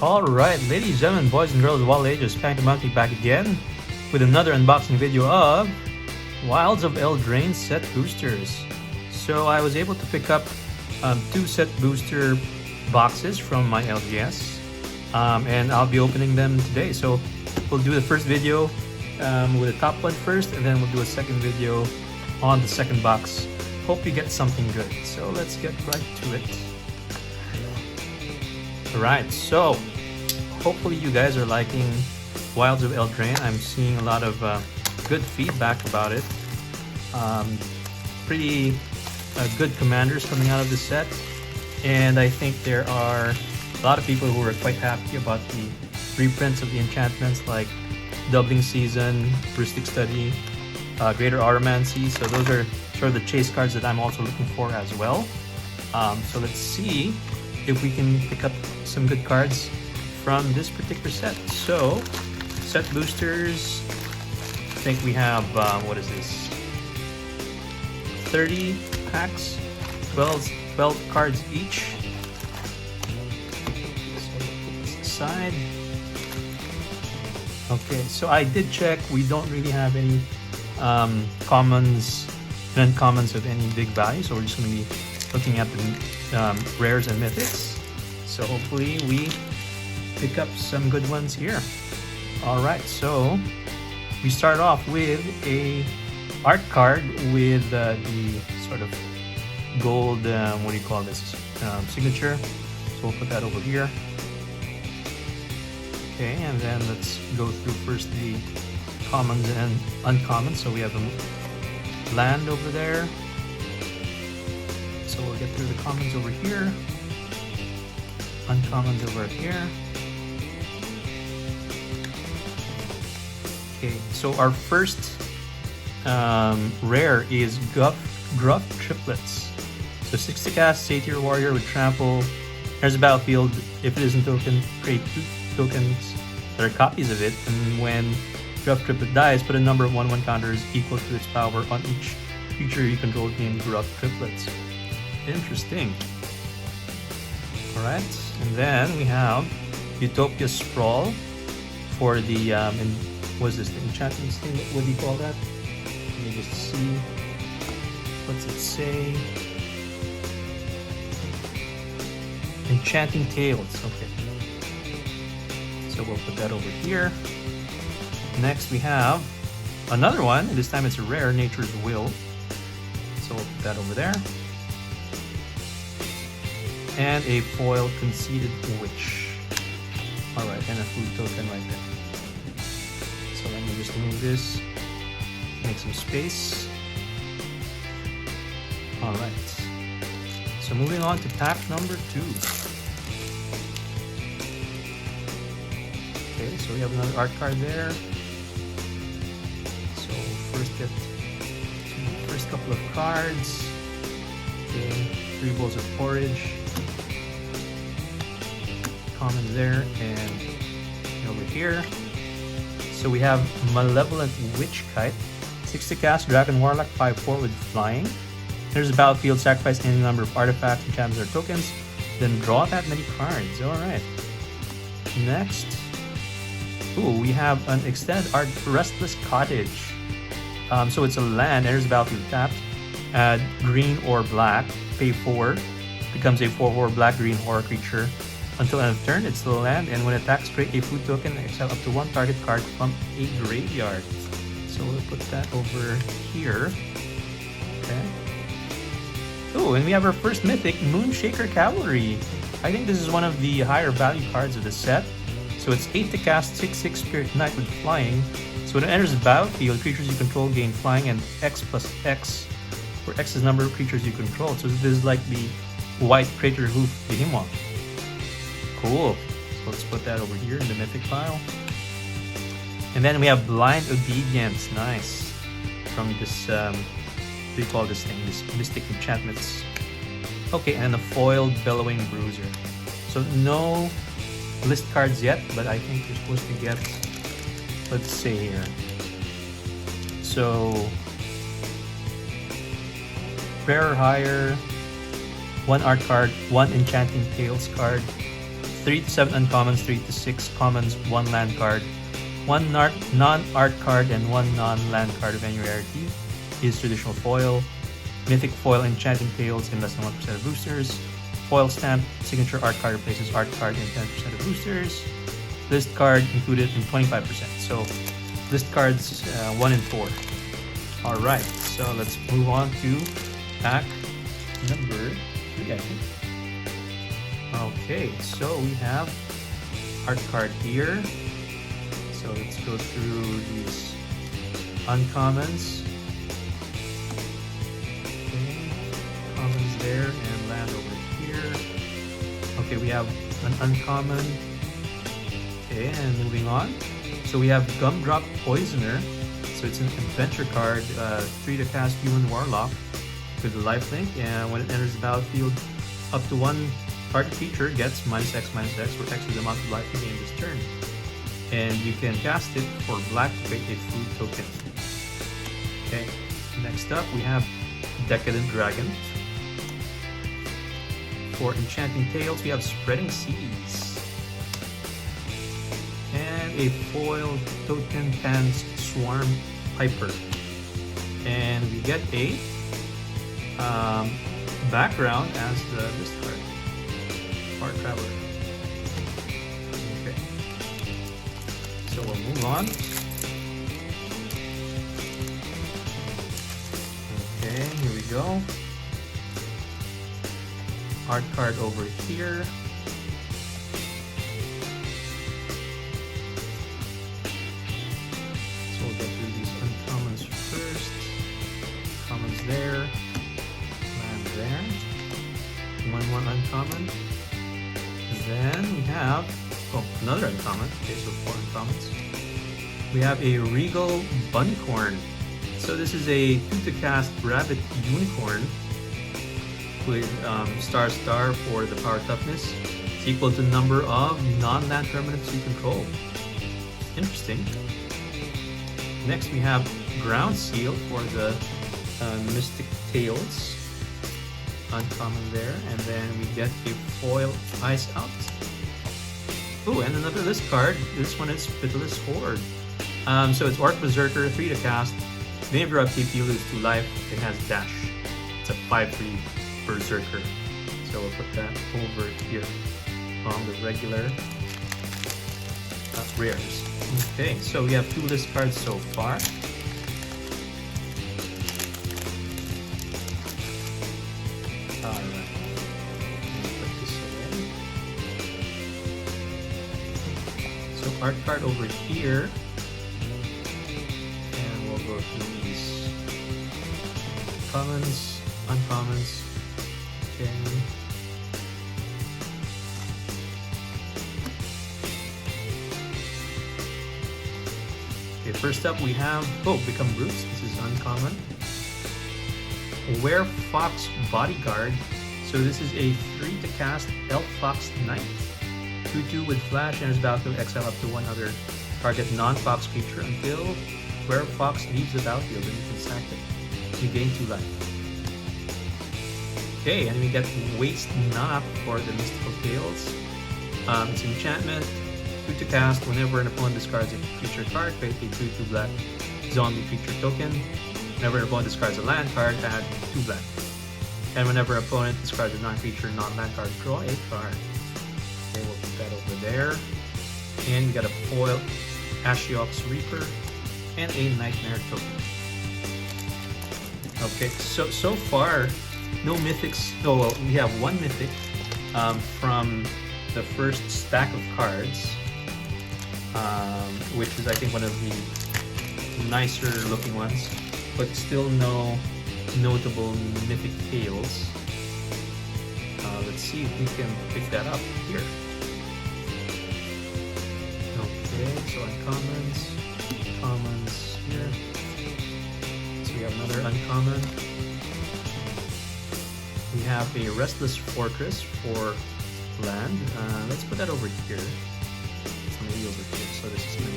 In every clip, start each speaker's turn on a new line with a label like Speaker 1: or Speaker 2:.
Speaker 1: Alright, ladies and gentlemen, boys and girls of all ages, Phantom Monkey back again with another unboxing video of Wilds of ELDRAINE set boosters. So I was able to pick up 2 set booster boxes from my LGS, and I'll be opening them today. So we'll do the first video with the top one first, and then we'll do a second video on the second box. Hope you get something good. So let's get right to it. Alright, so hopefully you guys are liking Wilds of ELDRAINE. I'm seeing a lot of good feedback about it. Pretty good commanders coming out of the set, and I think there are a lot of people who are quite happy about the reprints of the enchantments like Doubling Season, Heuristic Study, Greater Automancy. So those are sort of the chase cards that I'm also looking for as well. So let's see if we can pick up some good cards from this particular set. So, set boosters, I think we have, what is this? 30 packs, 12 cards each. So, put this aside. Okay, so I did check, we don't really have any commons and uncommons of any big value, so we're just going to be looking at the rares and mythics. So hopefully we pick up some good ones here. Alright, so we start off with a art card with the sort of gold, what do you call this, signature. So we'll put that over here. Okay, and then let's go through first the commons and uncommons. So we have a land over there. So we'll get through the commons over here, uncommons over here. Okay, so our first rare is Gruff Triplets. So 6 to cast, Satyr Warrior with Trample. There's a battlefield. If it isn't token, create 2 tokens that are copies of it. And when Gruff Triplet dies, put a number of 1/1 counters equal to its power on each creature you control named Gruff Triplets. Interesting. Alright, and then we have Utopia Sprawl for the, what is this, the enchanting thing? What do you call that? Let me just see. What's it say? Enchanting Tales, okay. So we'll put that over here. Next we have another one, and this time it's a rare, Nature's Will. So we'll put that over there. And a foil Conceited Witch. Alright, and a food token right there. So let me just move this, make some space. Alright. So moving on to pack number 2. Okay, so we have another art card there. So first get the first couple of cards. Okay, 3 bowls of porridge. Common there, and over here. So we have Malevolent Witch Kite, 6 to cast, Dragon Warlock, 5/4 with flying. There's a battlefield, sacrifice any number of artifacts, enchantments, or tokens, then draw that many cards. Alright. Next, we have an extended art, Restless Cottage. So it's a land, there's a battlefield tapped, add green or black, pay 4, becomes a 4/4 black-green horror creature. Until end of turn, it's still a land, and when it attacks, create a food token and exile up to 1 target card from a graveyard. So we'll put that over here. Okay. Oh, and we have our first mythic, Moonshaker Cavalry. I think this is one of the higher value cards of the set. So it's 8 to cast, 6/6 Spirit Knight with flying. So when it enters the battlefield, creatures you control gain flying and X plus X, where X is the number of creatures you control. So this is like the white Crater Hoof Behemoth. Cool. So let's put that over here in the mythic pile. And then we have Blind Obedience. Nice. From this, what do you call this thing? This Mystic Enchantments. Okay, and the foiled Bellowing Bruiser. So no list cards yet, but I think you're supposed to get, let's see here. So, rare or higher, 1 art card, 1 Enchanting Tales card, 3 to 7 uncommons, 3 to 6 commons, 1 land card, 1 non-art card, and 1 non-land card of any rarity is traditional foil. Mythic foil Enchanting Tales in less than 1% of boosters. Foil stamp signature art card replaces art card in 10% of boosters. List card included in 25%. So list cards 1 and 4. Alright, so let's move on to pack number 3, I think. Okay, so we have art card here. So let's go through these uncommons. Okay, commons there and land over here. Okay, we have an uncommon. Okay, and moving on. So we have Gumdrop Poisoner. So it's an adventure card, 3 to cast Human Warlock with a lifelink, and when it enters the battlefield, up to 1 target creature gets -X/-X, where X is the amount of life you gain this turn. And you can cast it for black to create a food token. Okay, next up we have Decadent Dragon. For Enchanting Tales, we have Spreading Seas. And a foil token Pan's Swarm Piper. And we get a background as the list card. Far Traveler. Okay. So we'll move on. Okay, here we go. Art card over here. So we'll get through these uncommons first. Commons there. Land there. 1/1 uncommon. Then we have another uncommon. Okay, so 4 uncommons. We have a Regal Buncorn. So this is a 2 to cast Rabbit Unicorn with star for the power toughness. It's equal to the number of non-land permanents you control. Interesting. Next we have Ground Seal for the Mystic Tales. Uncommon there, and then we get a foil Ice Out. Oh, and another list card. This one is Pitiless Horde. So it's Orc Berserker, 3 to cast. Beginning of your upkeep, you lose 2 life. It has dash. It's a 5/3 Berserker. So we'll put that over here on the regular rares. Okay, so we have 2 list cards so far. Alright. Put this away. So art card over here. And we'll go through these commons, uncommons. Okay. Okay, first up we have Become Brutes. This is uncommon. Werefox Bodyguard. So this is a 3 to cast Elf Fox Knight. 2/2 with flash, enters battlefield, exile up to 1 other target non-fox creature until Werefox leaves the battlefield and you can sack it. You gain 2 life. Okay, and we get Waste Not for the Mystical Tales. It's enchantment, 2 to cast. Whenever an opponent discards a creature card, create a 2/2 black zombie creature token. Whenever an opponent discards a land card, add 2 black. And whenever an opponent discards a non-creature, non-land card, draw a card. Okay, we'll put that over there. And we got a foil Ashiok's Reaper and a Nightmare token. Okay, so far, no mythics. Oh, well, we have 1 mythic from the first stack of cards, which is I think one of the nicer looking ones, but still no notable mythic tales. Let's see if we can pick that up here. Okay, so uncommons, commons here. So we have another uncommon. We have a Restless Fortress for land. Let's put that over here. Maybe over here. So this is my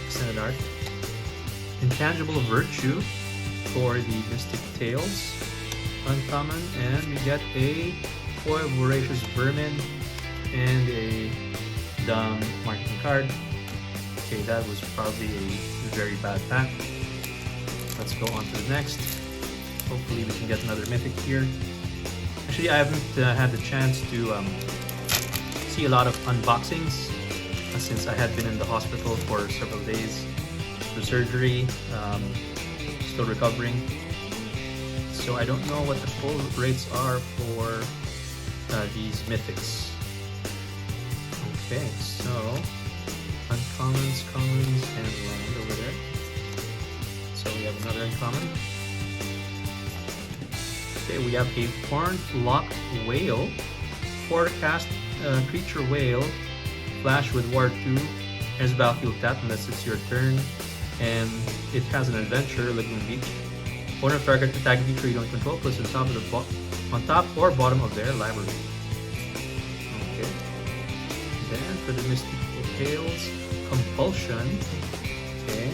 Speaker 1: extended art. Intangible Virtue for the Mystic Tales. Uncommon. And we get a foil Voracious Vermin and a dumb marketing card. Okay, that was probably a very bad pack. Let's go on to the next. Hopefully we can get another mythic here. Actually, I haven't had the chance to see a lot of unboxings since I had been in the hospital for several days for surgery, still recovering. So I don't know what the pull rates are for these mythics. Okay, so uncommons, commons, and land over there. So we have another uncommon. Okay, we have a Horned Lock Whale, forecast creature whale, flash with Ward 2, there's battlefield tap unless it's your turn, and it has an adventure, Lagoon Beach. Owner of target attack creature you don't control puts on top or bottom of their library. Okay. Then for the Mystical Tales, Compulsion. Okay.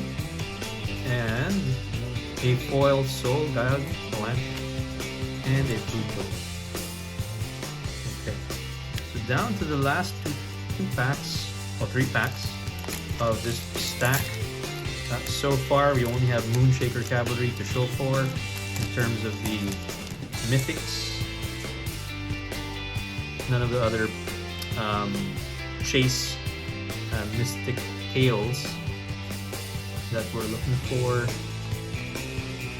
Speaker 1: And a foil Soul Guide Lantern. And a Food Book. Okay. So down to the last two packs, or 3 packs of this stack. So far, we only have Moonshaker Cavalry to show for in terms of the mythics. None of the other Chase Mystic Tales that we're looking for.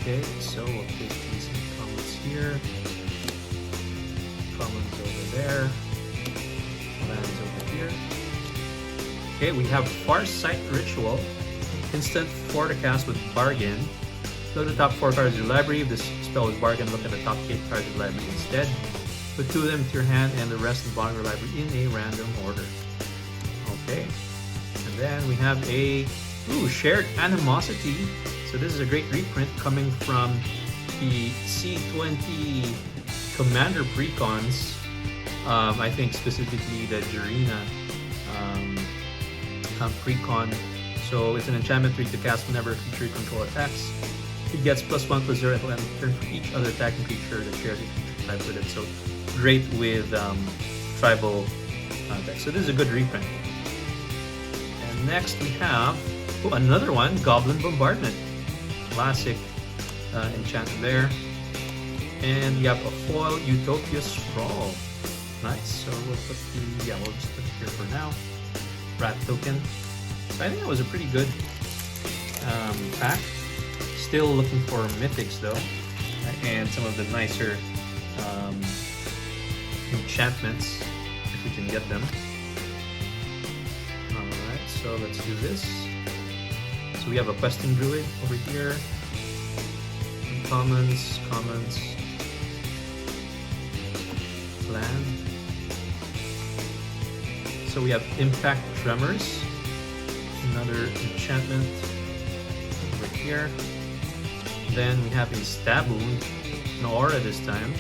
Speaker 1: Okay, so we'll take these comments here. Comments over there. Lands over here. Okay, we have Farsight Ritual. Instant 4 to cast with Bargain. Look at the top 4 cards of your library. If this spell is Bargain, look at the top 8 cards of your library instead. Put 2 of them into your hand and the rest in the bottom of your library in a random order. Okay. And then we have a Shared Animosity. So this is a great reprint coming from the C20 Commander Precons. I think specifically the Jarina Precon. So it's an enchantment 3 to cast whenever a creature you control attacks. It gets +1/+0 until end of turn for each other attacking creature that shares a creature type with it. So great with tribal decks. So this is a good reprint. And next we have another one, Goblin Bombardment. Classic enchantment there. And we have a foil Utopia Sprawl. Nice. So we'll put we'll just put it here for now. Rat token. So I think that was a pretty good pack. Still looking for mythics though, and some of the nicer enchantments if we can get them. Alright, so let's do this. So we have a Questing Druid over here. Commons, land. So we have Impact Tremors. Another enchantment over here. Then we have a Stab Wound, an aura this time.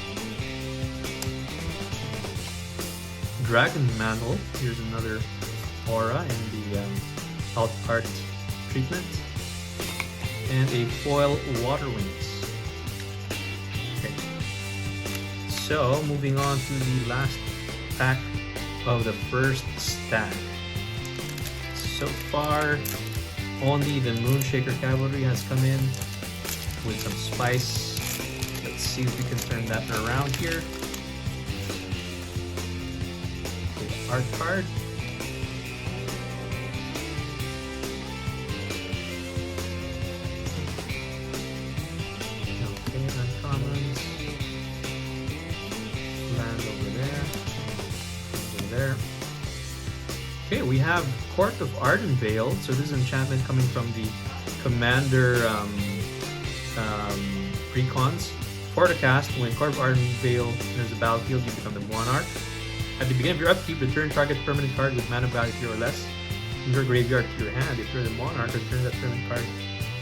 Speaker 1: Dragon Mantle, here's another aura in the alt art treatment. And a foil Water Wings. Okay. So moving on to the last pack of the first stack. So far, only the Moonshaker Cavalry has come in with some spice. Let's see if we can turn that around here. Okay, art card. Okay, uncommons. Land over there. Over there. Okay, we have Court of Ardenvale. So this is an enchantment coming from the Commander Precons. For the cast, when Court of Ardenvale enters the battlefield, you become the Monarch. At the beginning of your upkeep, return target permanent card with mana value 3 or less from your graveyard to your hand. If you're the Monarch, return that permanent card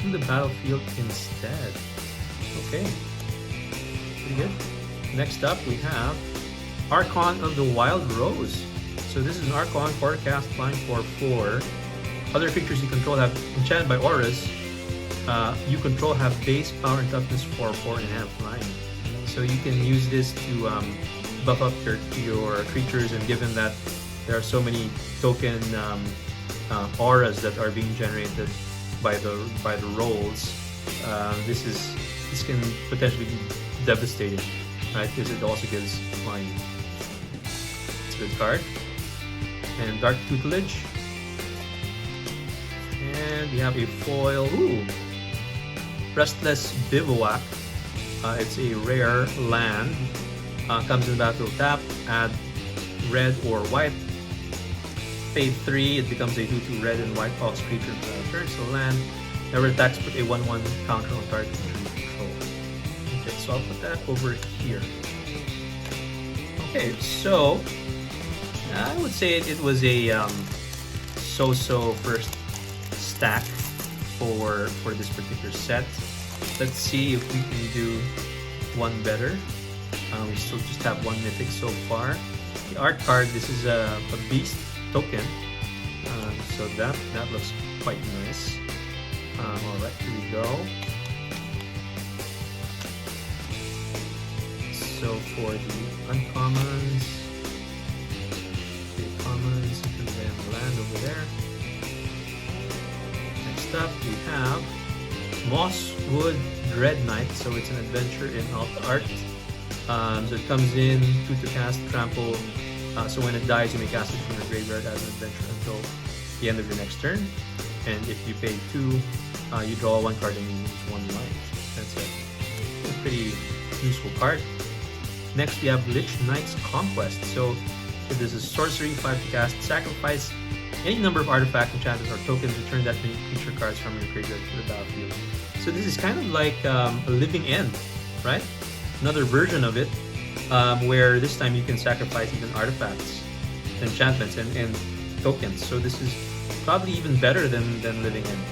Speaker 1: to the battlefield instead. Okay, pretty good. Next up, we have Archon of the Wild Rose. So this is an Archon forecast flying for 4. Other creatures you control have enchanted by auras. You control have base power and toughness for 4 and have flying. So you can use this to buff up your creatures, and given that there are so many token auras that are being generated by the rolls. This can potentially be devastating, right? Because it also gives flying. It's a good card. And Dark Tutelage. And we have a foil. Ooh! Restless Bivouac. It's a rare land. Comes in battle tap. Add red or white. Pay 3. It becomes a 2/2 red and white ox creature for the turn. So land. Never attacks, put a 1/1 counter on target creature you control. Okay, so I'll put that over here. Okay, so I would say it was a so-so first stack for this particular set. Let's see if we can do one better. We still just have one mythic so far. The art card, this is a beast token, so that looks quite nice. Alright, here we go. So for the uncommons, the commons, and then land over there. Next up, we have Mosswood Dread Knight. So it's an adventure in alt art. So it comes in 2 to cast, trample. So when it dies, you may cast it from your graveyard as an adventure until the end of your next turn. And if you pay 2, you draw 1 card and you lose 1 life. That's a pretty useful card. Next, we have Lich Knight's Conquest. So if there's a sorcery, 5 to cast, sacrifice any number of artifacts, enchantments, or tokens, return that many creature cards from your graveyard to the battlefield. So this is kind of like a Living End, right? Another version of it, where this time you can sacrifice even artifacts, enchantments, and tokens. So this is probably even better than Living End.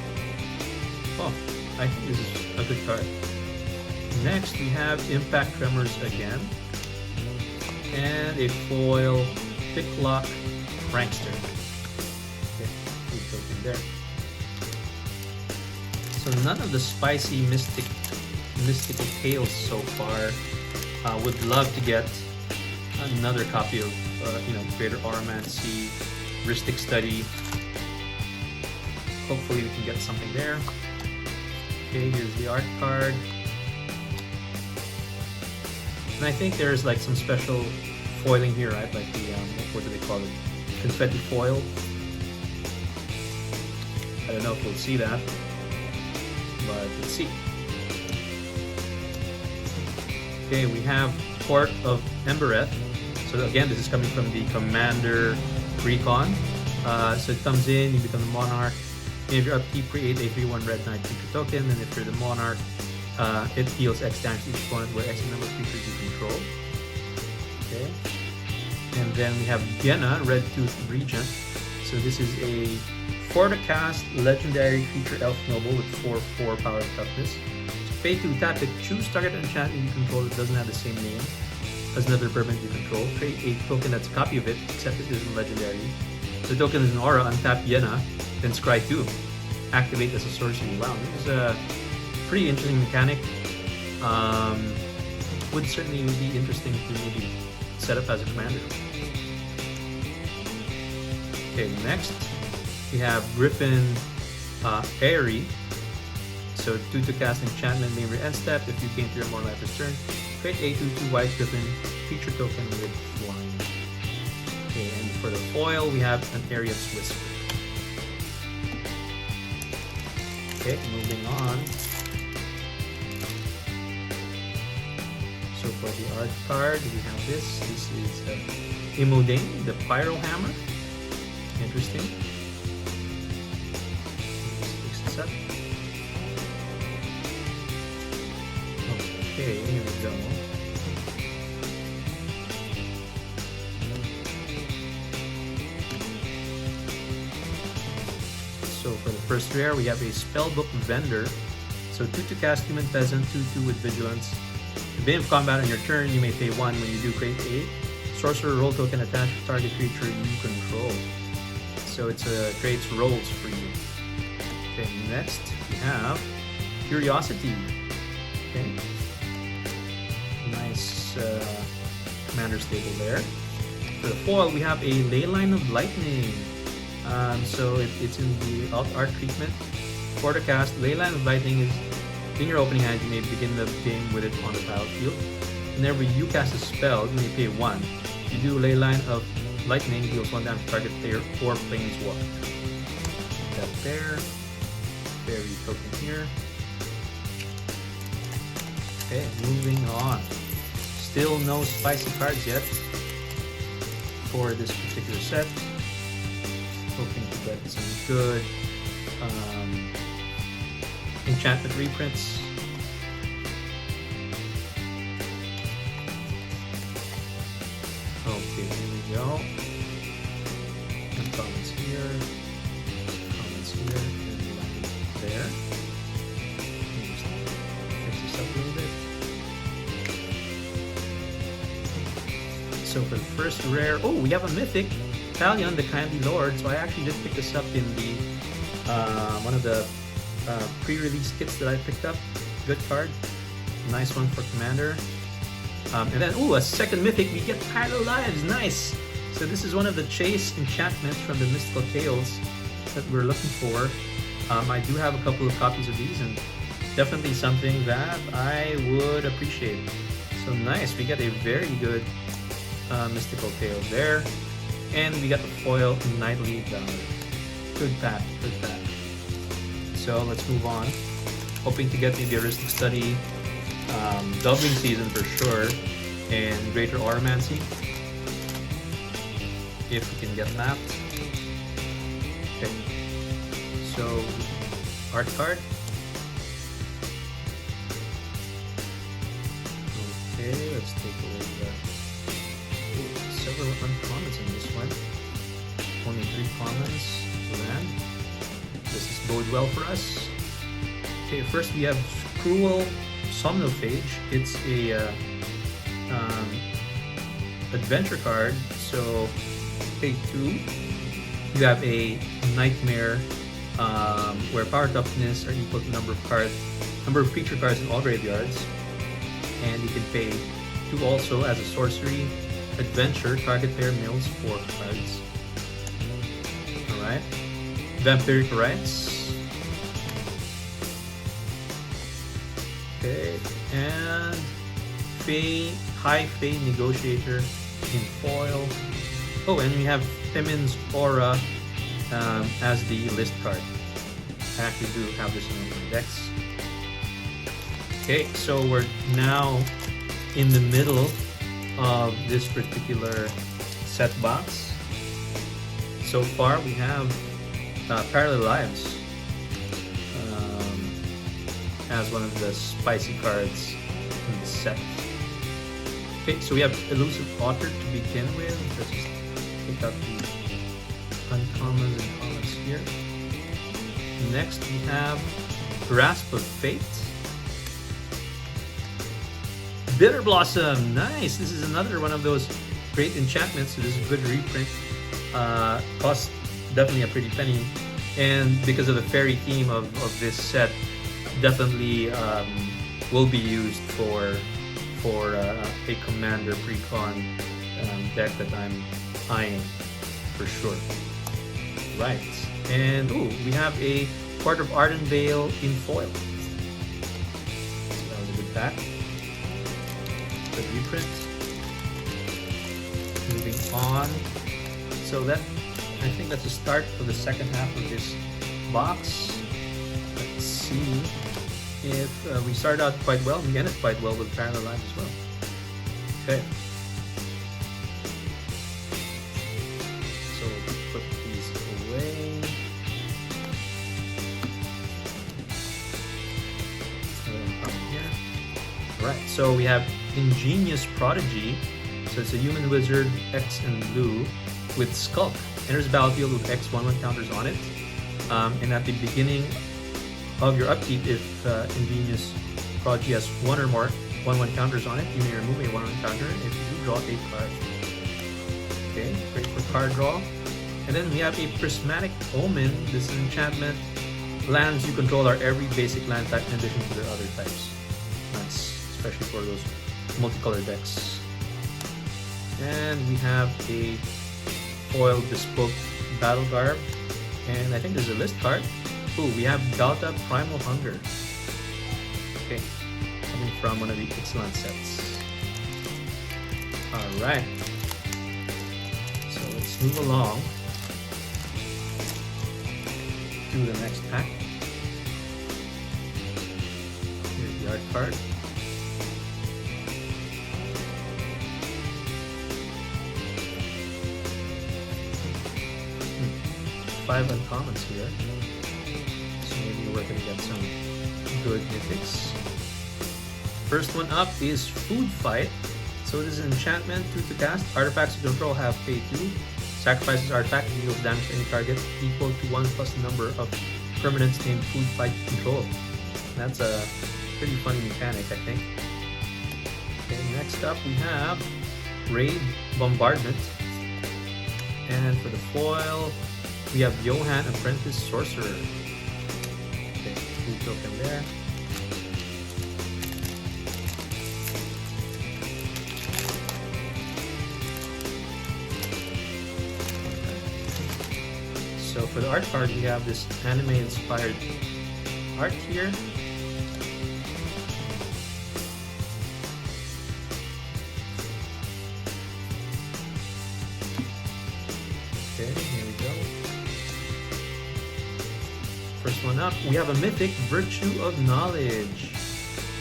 Speaker 1: Oh, I think this is a good card. Next, we have Impact Tremors again, and a foil Picklock Prankster. Okay, good token there. So none of the spicy mystical tales so far. Would love to get another copy of Greater Auramancy, Rhystic Study. Hopefully we can get something there. Okay, here's the art card. And I think there's like some special foiling here, right? Like the, what do they call it? Confetti foil. I don't know if we'll see that, but let's see. Okay, we have Court of Embereth. So again, this is coming from the Commander Recon. So it comes in, you become the Monarch. And if you're upkeep, create a 3/1 red knight creature token, and if you're the Monarch, it deals X damage to each opponent where X number of creatures you control. Okay. And then we have Genna, Red Tooth Regent. So this is a 4 to cast legendary creature elf noble with 4/4 power and toughness. Pay 2, tap it, choose target enchantment you control that doesn't have the same name as another permanent you control. Create a token that's a copy of it, except it isn't legendary. The token is an aura, untap Yenna, then scry 2. Activate as a sorcery. Wow, this is a pretty interesting mechanic. Would certainly be interesting to maybe set up as a commander. Okay, next we have Griffin Airy. So 2 to cast enchantment, name your end step. If you gain 3 or more life this turn, create a 2/2 white Griffin feature token with flying. Okay, and for the foil, we have an Ariad's Whisper. Okay, moving on. So for the art card, we have this. This is Imodane, the Pyro Hammer. Interesting. Just fix this up. Okay, here we go. So for the first rare, we have a Spellbook Vendor. So 2 to cast Human Peasant, 2/2 with Vigilance. At the beginning of combat on your turn, you may pay 1. When you do, create a sorcerer roll token attached to target creature you control. So it creates rolls for you. Okay, next we have Curiosity. Okay. Nice commander stable there. For the foil, we have a Leyline of Lightning. So it's in the alt art treatment. For the cast, Leyline of Lightning is in your opening hand. You may begin the game with it on the battlefield. Whenever you cast a spell, you may pay 1. If you do Leyline of Lightning, deals 1 damage to target player or planeswalker. That there. Fairy token here. Okay, moving on. Still no spicy cards yet for this particular set. Hoping to get some good enchantment reprints. Okay, here we go. And comments here, comments here, and there. Just fix this up a little bit. So for the first rare, oh, we have a mythic, Talion the Kindly Lord. So I actually did pick this up in the one of the pre-release kits that I picked up. Good card, nice one for Commander. And then, ooh, a second mythic, we get Parallel Lives, nice! So this is one of the chase enchantments from the Mystical Tales that we're looking for. I do have a couple of copies of these, and definitely something that I would appreciate. So nice, we get a very good Mystical Tales there. And we got the foil Nightly Valor. Good pack, good pack. So let's move on. Hoping to get the Heuristic Study doubling season for sure, and Greater Auramancy if we can get that. Okay, so art card. Okay, let's take a look at that. Ooh, several uncommons in this one. Only 3 commons to land. This is bode well for us. Okay, first we have Cruel Somnophage. It's a adventure card. So pay 2. You have a Nightmare where power toughness are equal to number of creature cards in all graveyards, and you can pay 2 also as a sorcery. Adventure, target player mills 4 cards. Alright. Vampiric Rites. Okay, and High Fae Negotiator in foil. Oh, and we have Femin's Aura as the list card. I actually do have this in my decks. Okay, so we're now in the middle of this particular set box. So far we have Parallel Lives as one of the spicy cards in the set. Okay, so we have Elusive Otter to begin with. Let's just pick up the uncommons and commons here. Next we have Grasp of Fate. Bitter Blossom, nice! This is another one of those great enchantments, so this is a good reprint. Costs definitely a pretty penny, and because of the fairy theme of this set, definitely will be used for a Commander pre-con deck that I'm eyeing for sure. Right, and ooh, we have a Court of Ardenvale in foil. So that was a good pack. Good reprint. Moving on. So that, I think that's the start of the second half of this box. Let's see if we start out quite well. We ended quite well with Parallel Lives as well. Okay. So we'll put these away. Here. Alright, so we have Ingenious Prodigy. So it's a human wizard, X and blue, with Skulk. Enters the battlefield with X 1/1 counters on it. And at the beginning of your upkeep, if Ingenious Prodigy has 1 or more 1/1 counters on it, you may remove a 1/1 counter if you do draw a card. Okay, great for card draw. And then we have a Prismatic Omen. This is an enchantment. Lands you control are every basic land type in addition to their other types. Nice, especially for those multicolor decks. And we have a foil bespoke battle garb. And I think there's a list card. Ooh, we have Delta Primal Hunger. Okay, coming from one of the excellent sets. Alright. So let's move along to the next pack. Here's the art card. Five uncommons here, so maybe we're gonna get some good mythics. First one up is Food Fight. So this is an enchantment, 2 to cast. Artifacts you control have pay 2. Sacrifices artifact and deals damage to any target equal to 1 plus the number of permanents named Food Fight you control. That's a pretty funny mechanic, I think. Okay, next up we have Raid Bombardment, and for the foil we have Johan, Apprentice Sorcerer. Okay, 2 token there. So for the art card, we have this anime-inspired art here. Okay, here we go. First one up, we have a mythic, Virtue of Knowledge.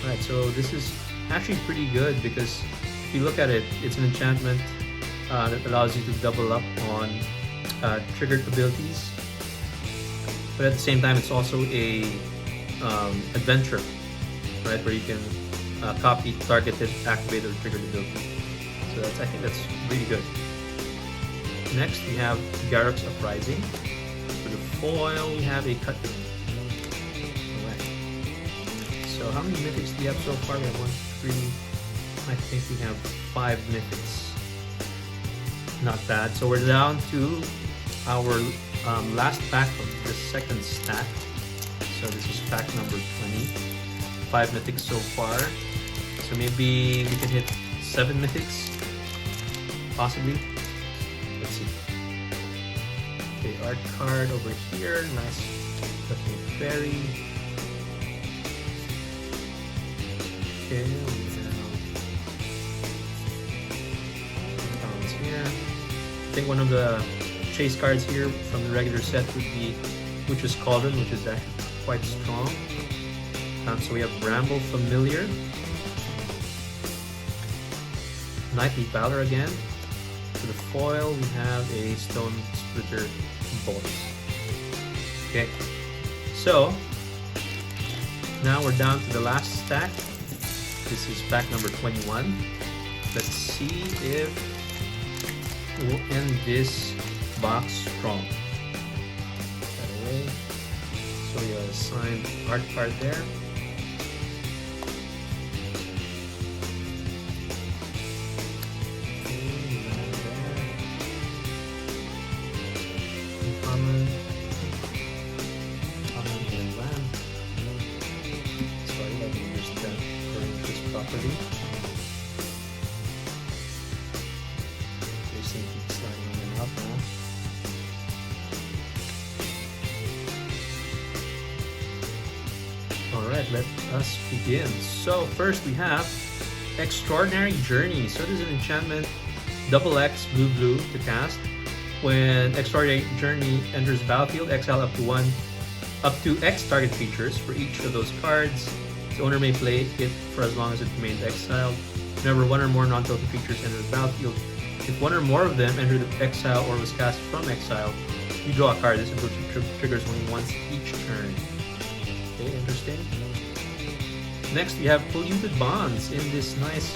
Speaker 1: Alright, so this is actually pretty good because if you look at it, it's an enchantment that allows you to double up on triggered abilities, but at the same time it's also a adventure, right, where you can copy targeted, activated, or triggered ability. So I think that's really good. Next we have Garruk's Uprising. For the foil we have a Cutting. Alright, so how many mythics do we have so far? We have 1, 3, I think we have 5 mythics. Not bad. So we're down to our last pack of the second stack. So this is pack number 20. 5 mythics so far. So maybe we can hit 7 mythics, possibly. Let's see. Okay, art card over here. Nice looking fairy. Okay, we have pounds here. I think one of the chase cards here from the regular set would be Witch's Cauldron, which is actually quite strong. So we have Bramble Familiar, Knightly Valor again. For the foil, we have a Stone Splitter Bolt. Okay, so now we're down to the last stack. This is pack number 21. Let's see if we'll end this box strong. That away. So you have a signed art card there. Uncommon. Common and land. Sorry, let me just arrange this properly. They seem to be sliding in and out now. Alright, let us begin. So first we have Extraordinary Journey. So this is an enchantment, XX blue to cast. When Extraordinary Journey enters the battlefield, exile up to X target features. For each of those cards, the owner may play it for as long as it remains exiled. Whenever one or more non-token features enter the battlefield, if one or more of them enter the exile or was cast from exile, you draw a card. This ability triggers only once each turn. Okay, interesting. Next, we have Polluted Bonds in this nice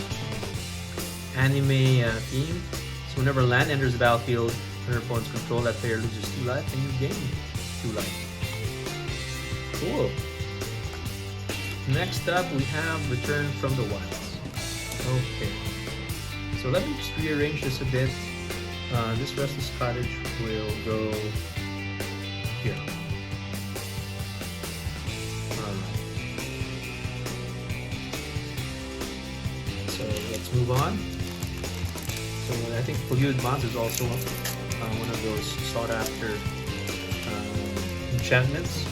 Speaker 1: anime theme. So whenever land enters the battlefield under opponent's control, that player loses 2 life and you gain 2 life. Cool. Next up, we have Return from the Wilds. Okay. So let me just rearrange this a bit. This Restless Cottage will go here. Alright. So let's move on. So I think Polluted Bonds is also one of those sought after enchantments.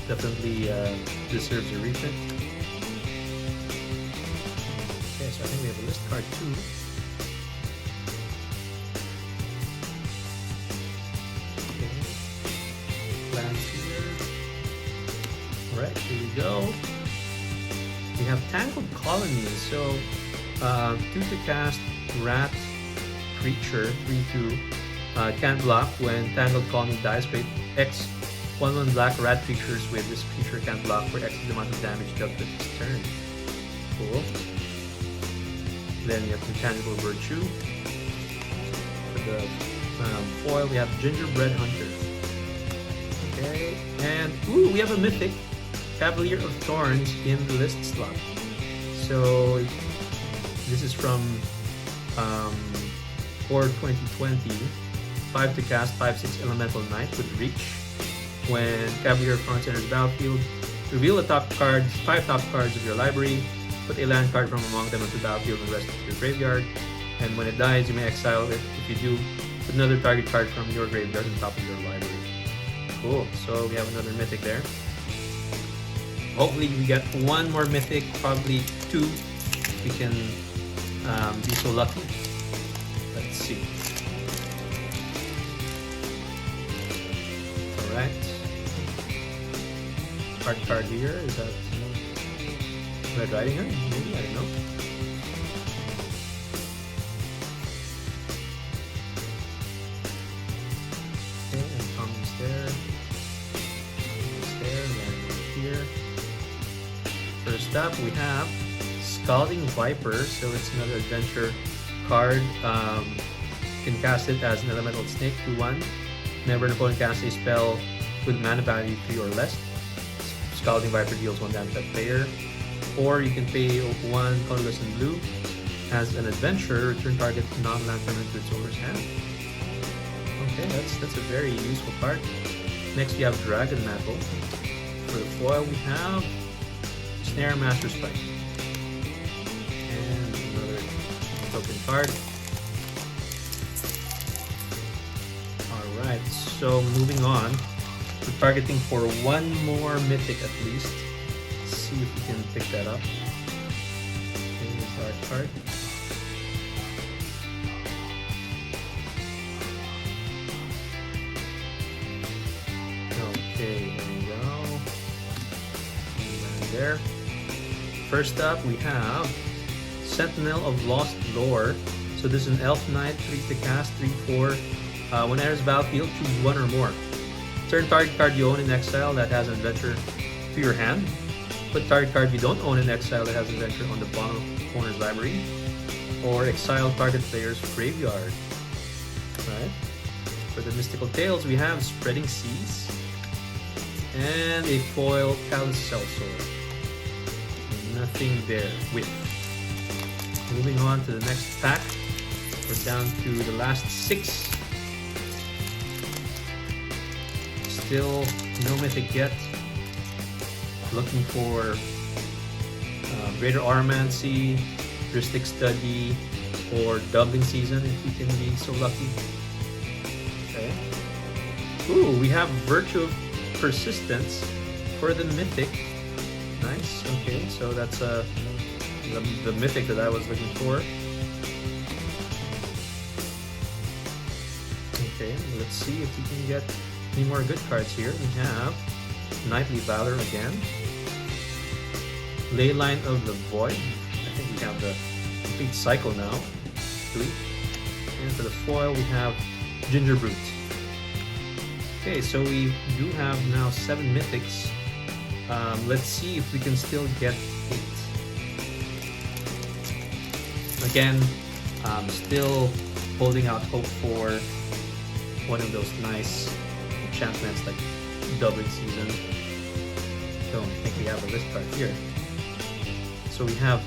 Speaker 1: Definitely deserves a reprint. Okay, so I think we have a list card too. Okay, lands here. Alright, here we go. We have Tangled Colony. So 2 to cast rat creature 3/2. Can't block when Tangled Colony dies. Create X 1/1 black rat creatures with this creature can't block for X amount of damage dealt with its turn. Cool. Then we have Intangible Virtue. For the foil, we have Gingerbread Hunter. Okay, and ooh, we have a mythic, Cavalier of Thorns in the list slot. So this is from Core 2020. 5 to cast 5/6 Elemental Knight with Reach. When Cavalier of Thorns enters the battlefield, reveal the top cards, 5 top cards of your library. Put a land card from among them onto the battlefield and the rest of your graveyard. And when it dies, you may exile it. If you do, put another target card from your graveyard on top of your library. Cool. So we have another mythic there. Hopefully we get one more mythic, probably 2. We can be so lucky. Let's see. Alright. Card here, is that Red Riding Hood? Maybe, I don't know. Okay, and commons there. Commons there, land here. First up, we have Scalding Viper. So it's another adventure card. You can cast it as an elemental snake, 2/1. Whenever an opponent casts a spell with mana value 3 or less, Scalding Viper deals 1 damage to that player. Or you can pay 1 colorless and blue. As an adventure, return target non-land permanent to its owner's hand. Okay, that's a very useful card. Next we have Dragon Mantle. For the foil we have Snare Master Spike. And another token card. Alright, so moving on. We're targeting for 1 more mythic at least. Let's see if we can pick that up. Here's our card. Okay, there we go. And there. First up, we have Sentinel of Lost Lore. So this is an Elf Knight, 3 to cast, 3/4. When enters battlefield, choose 1 or more. Turn target card you own in exile that has an adventure to your hand. Put target card you don't own in exile that has an adventure on the bottom of the opponent's library. Or exile target player's graveyard. Right. For the Mystical Tales, we have Spreading Seas. And a foil Callous Sellsword. Nothing there with. Moving on to the next pack. We're down to the last 6. Still no mythic yet. Looking for Greater Aromancy, Heuristic Study, or Doubling Season if we can be so lucky. Okay. Ooh, we have Virtue of Persistence for the mythic. Nice. Okay, so that's the mythic that I was looking for. Okay, let's see if we can get any more good cards here. We have Knightly Valor again. Leyline of the Void. I think we have the complete cycle now. 3. And for the foil, we have Ginger Brute. Okay, so we do have now 7 mythics. Let's see if we can still get 8. Again, still holding out hope for one of those nice enchantments like Doubling Season. Don't think we have a list card here. So we have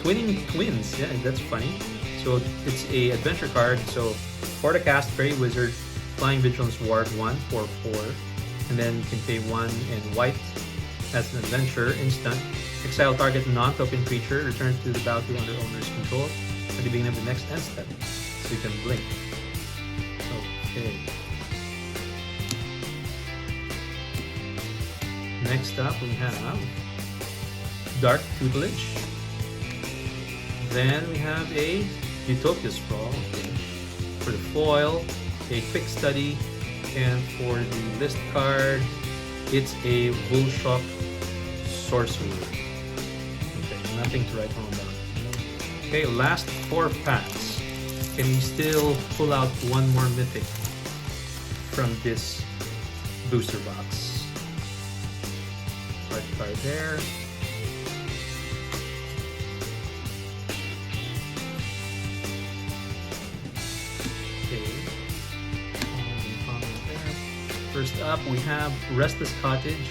Speaker 1: Twinning Twins. Yeah, that's funny. So it's a adventure card. So for the cast, Fairy Wizard, Flying Vigilance Ward 1 for 4, and then you can pay 1 in white as an adventure instant. Exile target non-token creature, return to the battlefield under owner's control. at the beginning of the next end step, so you can blink. Okay. Next up we have Dark Tutelage. Then we have a Utopia Sprawl. Okay. For the foil, a Quick Study, and for the list card, it's a Bullshock Sorcerer. Okay, nothing to write home about. Okay, last 4 packs. Can we still pull out one more mythic from this booster box? Card there. Okay. First up, we have Restless Cottage.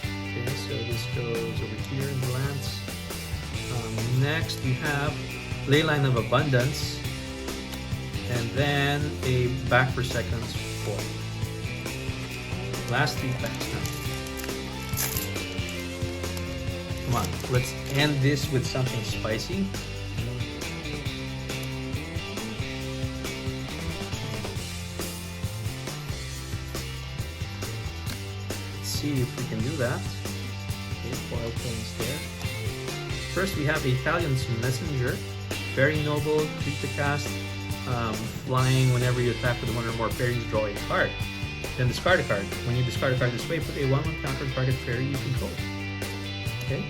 Speaker 1: Okay, so this goes over here in the lands. Next, we have Leyline of Abundance, and then a Back for Seconds 4. Last 3 packs now. Come on, let's end this with something spicy. Let's see if we can do that. Okay, foil coins there. First, we have Italian's Messenger. Very noble, treat to cast, flying whenever you attack with one or more fairies, draw a card. Then discard a card. When you discard a card this way, put a 1/1 counter on target fairy you control. Okay.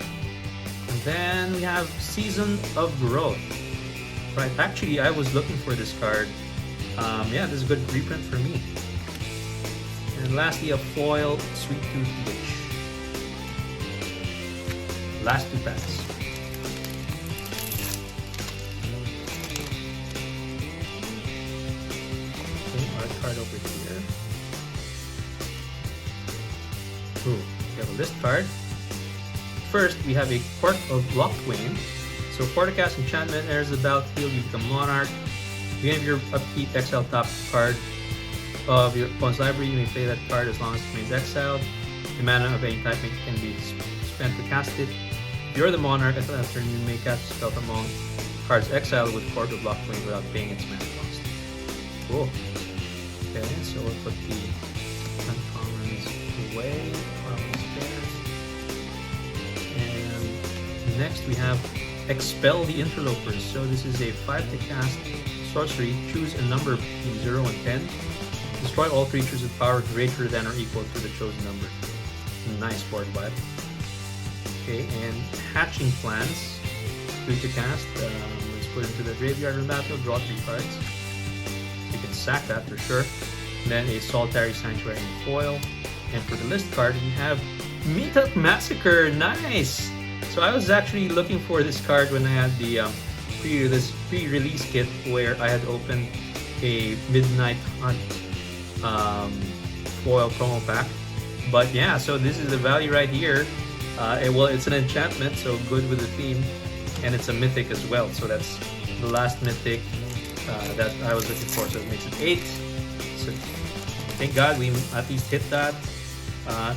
Speaker 1: And then we have Season of Growth. Right, actually I was looking for this card. Yeah, this is a good reprint for me. And lastly, a foil Sweet Tooth Witch. Last 2 packs. Card over here. Ooh, we have a list card. First, we have a Court of Locthwain. So for the cast enchantment, enters the battlefield, you become monarch. Beginning of your upkeep, exile top card of your opponent's library. You may play that card as long as it remains exiled. The mana of any type can be spent to cast it. If you're the monarch, at the end of turn, you may cast a spell from among cards exiled with Court of Locthwain without paying its mana cost. Cool. Okay, so we'll put the uncommons away. And next we have Expel the Interlopers. So this is a 5 to cast sorcery. Choose a number between 0 and 10. Destroy all creatures with power greater than or equal to the chosen number. Nice board vibe. Okay, and Hatching Plans. 2 to cast. Let's put it into the graveyard or battlefield. Draw 3 cards. You can sack that for sure. And then a Solitary Sanctuary in foil. And for the list card, we have Meetup Massacre. Nice! So I was actually looking for this card when I had the pre-release kit where I had opened a Midnight Hunt foil promo pack. But yeah, so this is the value right here. Well, it's an enchantment, so good with the theme. And it's a mythic as well. So that's the last mythic that I was looking for, so it makes it 8. So thank God we at least hit that,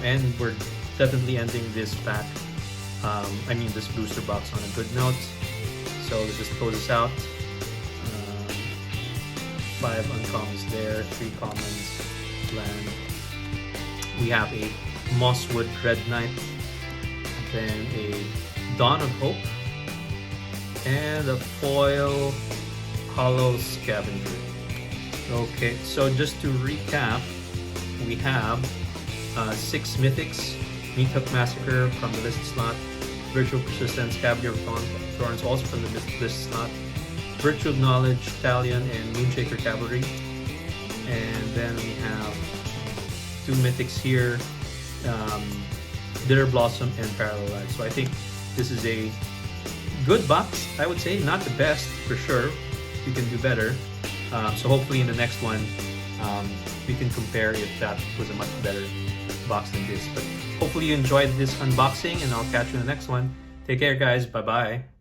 Speaker 1: and we're definitely ending this pack. This booster box on a good note. So let's just close this out. 5 uncommons there, 3 commons, land. We have a Mosswood Red Knight, then a Dawn of Hope, and a foil Hollow Scavenger. Okay, so just to recap, we have 6 mythics. Meetup Massacre from the list slot. Virtual Persistence, Cavalier of Thorns also from the list slot. Virtue of Knowledge, Talion, and Moonshaker Cavalry. And then we have 2 mythics here. Bitter Blossom and Parallel Life. So I think this is a good box, I would say. Not the best, for sure. We can do better. So hopefully in the next one, we can compare if that was a much better box than this. But hopefully you enjoyed this unboxing, and I'll catch you in the next one. Take care, guys. Bye-bye.